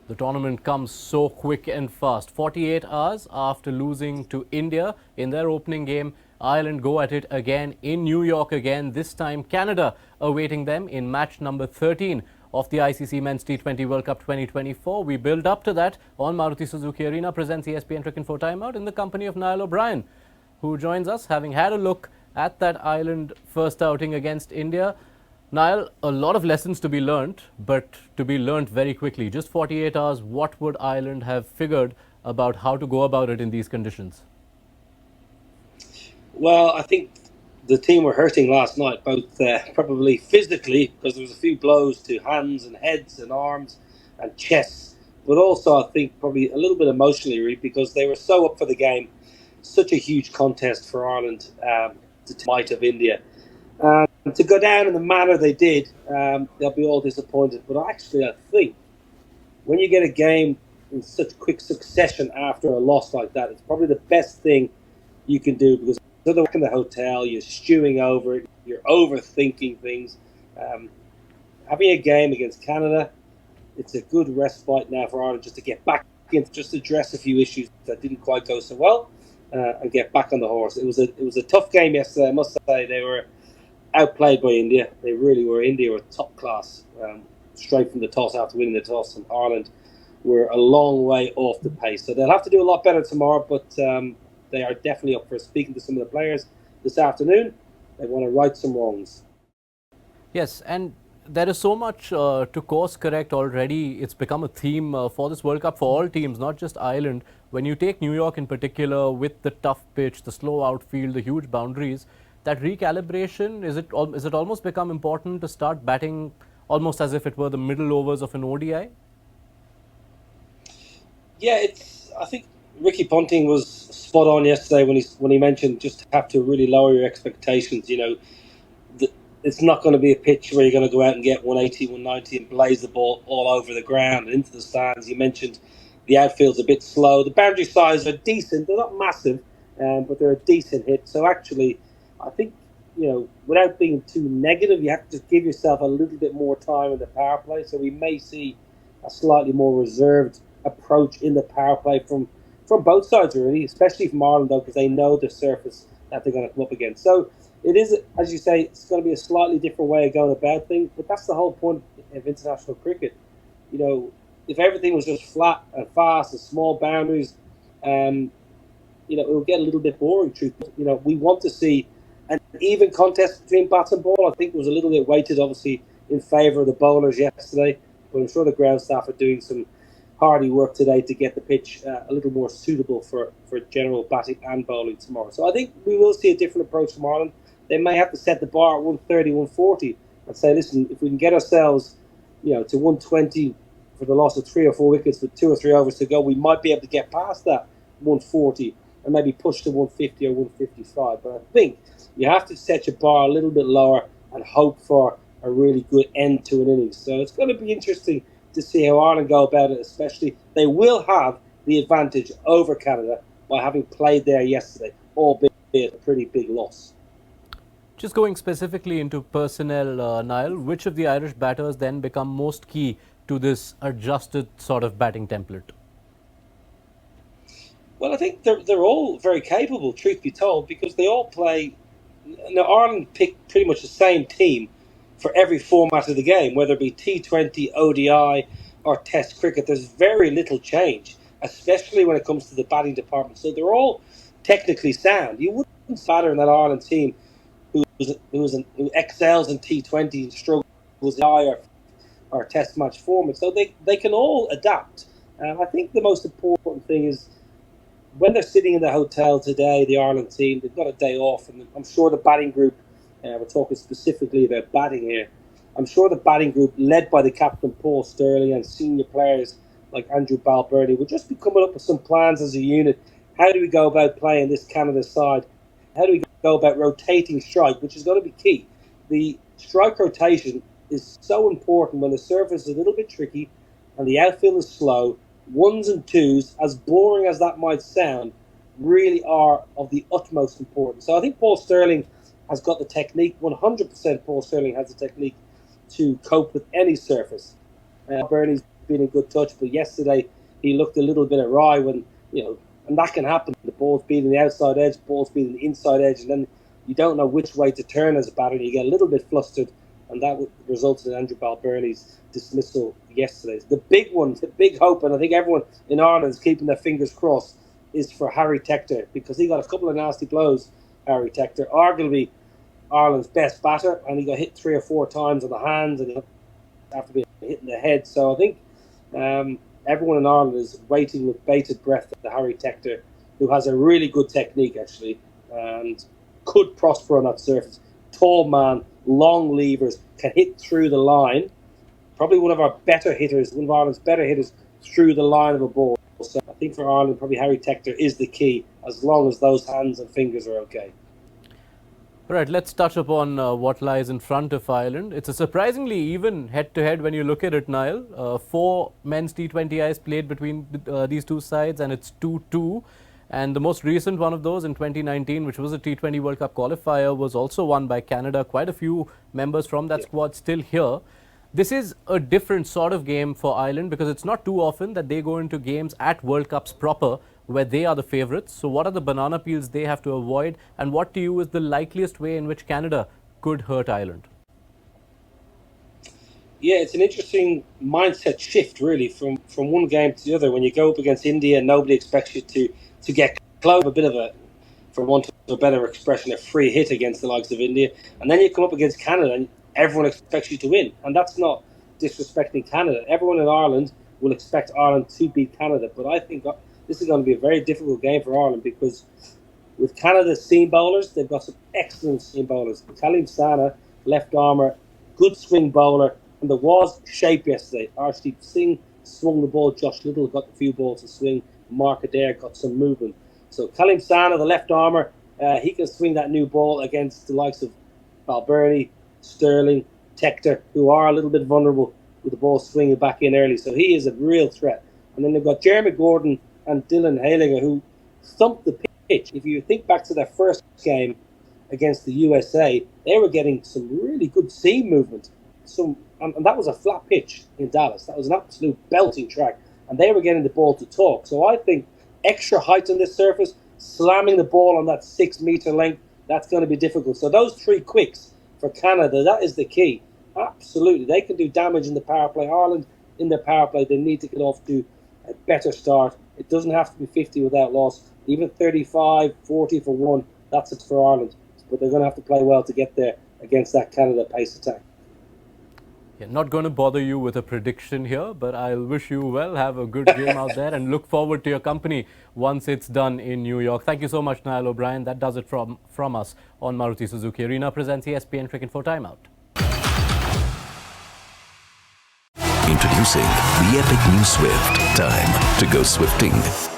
The tournament comes so quick and fast. 48 hours after losing to India in their opening game, Ireland go at it again in New York again. This time Canada awaiting them in match number 13 of the ICC Men's T20 World Cup 2024. We build up to that on Maruti Suzuki Arena presents ESPN Cricinfo Timeout in the company of Niall O'Brien, who joins us having had a look at that Ireland first outing against India. Niall, a lot of lessons to be learnt, but to be learnt very quickly. Just 48 hours, what would Ireland have figured about how to go about it in these conditions? Well, I think the team were hurting last night, both probably physically, because there was a few blows to hands and heads and arms and chests, but also I think probably a little bit emotionally, really, because they were so up for the game. Such a huge contest for Ireland to might of India. And to go down in the manner they did, they'll be all disappointed. But actually, I think when you get a game in such quick succession after a loss like that, it's probably the best thing you can do, because otherwise in the hotel, you're stewing over it, you're overthinking things. Um, Having a game against Canada, it's a good respite now for Ireland just to get back in, just address a few issues that didn't quite go so well, and get back on the horse. It was a tough game yesterday. I must say they were outplayed by India. They really were. India were top class, straight from the toss after winning the toss, and Ireland were a long way off the pace. So they'll have to do a lot better tomorrow, but they are definitely up for speaking to some of the players this afternoon. They want to right some wrongs. Yes, and there is so much to course correct already. It's become a theme for this World Cup for all teams, not just Ireland. When you take New York in particular, with the tough pitch, the slow outfield, the huge boundaries, that recalibration, is it almost become important to start batting almost as if it were the middle overs of an ODI? Yeah, I think Ricky Ponting was spot on yesterday when he mentioned just have to really lower your expectations. The, it's not going to be a pitch where you're going to go out and get 180, 190 and blaze the ball all over the ground and into the stands. You mentioned the outfield's a bit slow. The boundary size are decent. They're not massive, but they're a decent hit. So actually, I think, without being too negative, you have to just give yourself a little bit more time in the power play. So we may see a slightly more reserved approach in the power play from both sides, really, especially from Ireland, though, because they know the surface that they're going to come up against. So it is, as you say, it's going to be a slightly different way of going about things, but that's the whole point of international cricket. If everything was just flat and fast and small boundaries, it will get a little bit boring. Truth, we want to see an even contest between bat and ball. I think it was a little bit weighted, obviously, in favour of the bowlers yesterday, but I'm sure the ground staff are doing some hardy work today to get the pitch a little more suitable for general batting and bowling tomorrow. So I think we will see a different approach from Ireland. They may have to set the bar at 130, 140 and say, listen, if we can get ourselves, to 120 for the loss of 3 or 4 wickets with 2 or 3 overs to go, we might be able to get past that 140 and maybe push to 150 or 155. But I think you have to set your bar a little bit lower and hope for a really good end to an innings. So it's going to be interesting to see how Ireland go about it, especially they will have the advantage over Canada by having played there yesterday, albeit a pretty big loss. Just going specifically into personnel, Niall, which of the Irish batters then become most key to this adjusted sort of batting template? Well, I think they're all very capable, truth be told, because they all play. Now, Ireland picked pretty much the same team for every format of the game, whether it be T20, ODI, or Test cricket. There's very little change, especially when it comes to the batting department. So they're all technically sound. You wouldn't batter in that Ireland team who excels in T20 and struggles in ODI or Test match format. So they can all adapt. I think the most important thing is when they're sitting in the hotel today, the Ireland team, they've got a day off, and I'm sure the batting group, we're talking specifically about batting here, I'm sure the batting group, led by the captain Paul Sterling and senior players like Andrew Balbirnie, will just be coming up with some plans as a unit. How do we go about playing this Canada side? How do we go about rotating strike, which is going to be key? The strike rotation is so important when the surface is a little bit tricky and the outfield is slow. Ones and twos, as boring as that might sound, really are of the utmost importance. So I think Paul Sterling has got the technique. 100% Paul Sterling has the technique to cope with any surface. Bernie's been in good touch. But yesterday he looked a little bit awry when, and that can happen. The ball's beating the outside edge, ball's beating the inside edge, and then you don't know which way to turn as a batter. You get a little bit flustered, and that resulted in Andrew Balbirnie's dismissal yesterday. The big one, the big hope, and I think everyone in Ireland is keeping their fingers crossed, is for Harry Tector, because he got a couple of nasty blows. Harry Tector, arguably Ireland's best batter, and he got hit 3 or 4 times on the hands and after being hit in the head. So I think everyone in Ireland is waiting with bated breath for Harry Tector, who has a really good technique actually and could prosper on that surface. Tall man, long levers, can hit through the line. Probably one of our better hitters, one of Ireland's better hitters through the line of a ball. So I think for Ireland, probably Harry Tector is the key, as long as those hands and fingers are okay. All right, let's touch upon what lies in front of Ireland. It's a surprisingly even head-to-head when you look at it, Niall. 4 men's T20Is played between these two sides, and it's 2-2. And the most recent one of those in 2019, which was a T20 World Cup qualifier, was also won by Canada. Quite a few members from that squad still here. This is a different sort of game for Ireland because it's not too often that they go into games at World Cups proper where they are the favourites. So what are the banana peels they have to avoid, and what to you is the likeliest way in which Canada could hurt Ireland? Yeah, it's an interesting mindset shift really from one game to the other. When you go up against India, nobody expects you to get close, a bit of a, for want of a better expression, a free hit against the likes of India. And then you come up against Canada and everyone expects you to win. And that's not disrespecting Canada. Everyone in Ireland will expect Ireland to beat Canada. But I think this is going to be a very difficult game for Ireland because with Canada's seam bowlers, they've got some excellent seam bowlers. Kalim Sana, left armour, good swing bowler. And there was shape yesterday. Arshdeep Singh swung the ball. Josh Little got a few balls to swing. Mark Adair got some movement. So Kalim Sana, the left armour, he can swing that new ball against the likes of Balbirnie, Sterling, Tector, who are a little bit vulnerable with the ball swinging back in early. So he is a real threat. And then they've got Jeremy Gordon and Dylan Halinger, who thumped the pitch. If you think back to their first game against the USA, they were getting some really good seam movement. And that was a flat pitch in Dallas. That was an absolute belting track. And they were getting the ball to talk. So I think extra height on this surface, slamming the ball on that 6 metre length, that's going to be difficult. So those 3 quicks for Canada, that is the key. Absolutely. They can do damage in the power play. Ireland, in their power play, they need to get off to a better start. It doesn't have to be 50 without loss. Even 35, 40 for 1, that's it for Ireland. But they're going to have to play well to get there against that Canada pace attack. Yeah, not going to bother you with a prediction here, but I'll wish you well. Have a good game out there and look forward to your company once it's done in New York. Thank you so much, Niall O'Brien. That does it from us on Maruti Suzuki Arena. Presents ESPN Cricinfo Timeout. Introducing the epic new Swift. Time to go Swifting.